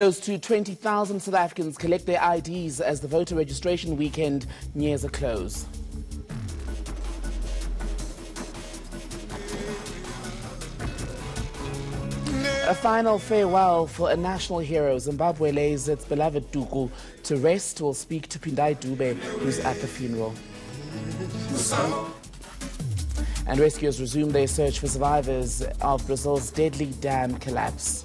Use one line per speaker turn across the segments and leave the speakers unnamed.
Close to 20,000 South Africans collect their IDs as the voter registration weekend nears a close. A final farewell for a national hero. Zimbabwe lays its beloved Duku to rest. We'll speak to Pindai Dube, who's at the funeral. And rescuers resume their search for survivors of Brazil's deadly dam collapse.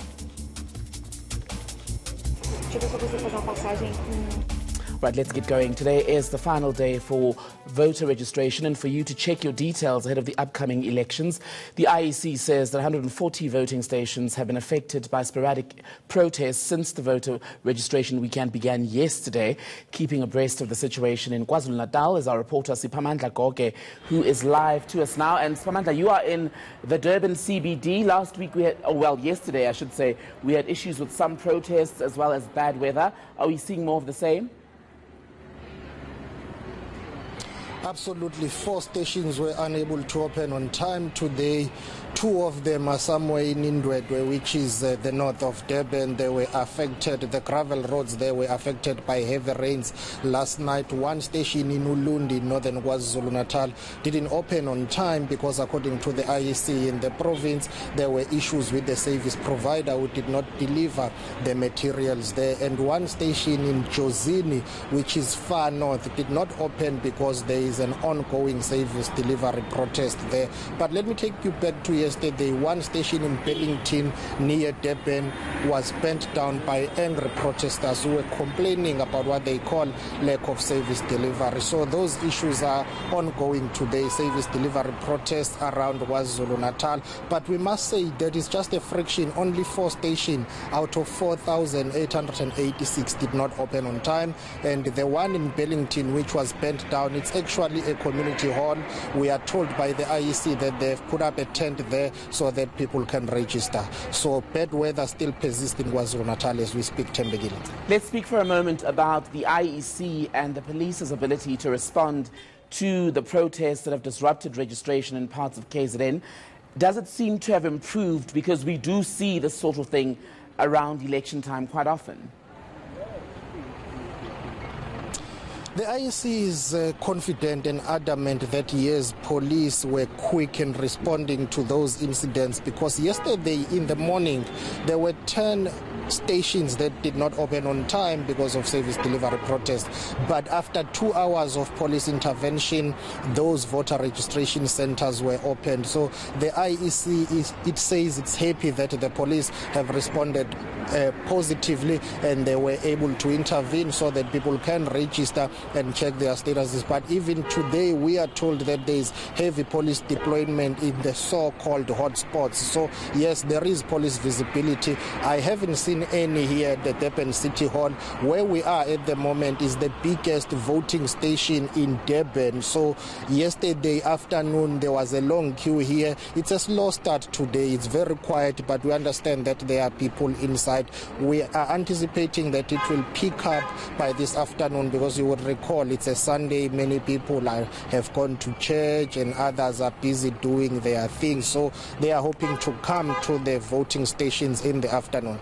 Right, let's get going. Today is the final day for voter registration and for you to check your details ahead of the upcoming elections. The IEC says that 140 voting stations have been affected by sporadic protests since the voter registration weekend began yesterday. Keeping abreast of the situation in KwaZulu-Natal is our reporter Siphamandla Goge, who is live to us now. And Siphamandla, you are in the Durban CBD. Last week we had, yesterday I should say, we had issues with some protests as well as bad weather. Are we seeing more of the same?
Absolutely. 4 stations were unable to open on time today. 2 of them are somewhere in Indwedwe, which is the north of Durban. They were affected. The gravel roads there were affected by heavy rains last night. 1 station in Ulundi, northern KwaZulu-Natal, didn't open on time because, according to the IEC in the province, there were issues with the service provider who did not deliver the materials there. And 1 station in Jozini, which is far north, did not open because there is an ongoing service delivery protest there. But let me take you back to yesterday. 1 station in Bellington near Durban was burnt down by angry protesters who were complaining about what they call lack of service delivery. So those issues are ongoing today, service delivery protests around KwaZulu-Natal. But we must say that it's just a fraction. Only 4 stations out of 4,886 did not open on time. And the one in Bellington, which was burnt down, it's actually a community hall. We are told by the IEC that they've put up a tent there so that people can register. So bad weather still persists in KwaZulu-Natal as we speak, Tembegile.
Let's speak for a moment about the IEC and the police's ability to respond to the protests that have disrupted registration in parts of KZN. Does it seem to have improved? Because we do see this sort of thing around election time quite often.
The IEC is confident and adamant that, yes, police were quick in responding to those incidents, because yesterday in the morning there were 10 stations that did not open on time because of service delivery protests. But after 2 hours of police intervention, those voter registration centers were opened. So the IEC says it's happy that the police have responded positively and they were able to intervene so that people can register and check their statuses. But even today we are told that there is heavy police deployment in the so-called hotspots. So yes, there is police visibility. I haven't seen any here at the Durban City Hall. Where we are at the moment is the biggest voting station in Durban. So yesterday afternoon there was a long queue here. It's a slow start today. It's very quiet, but we understand that there are people inside. We are anticipating that it will pick up by this afternoon, because you would recall it's a Sunday. Many people have gone to church and others are busy doing their things. So they are hoping to come to the voting stations in the afternoon.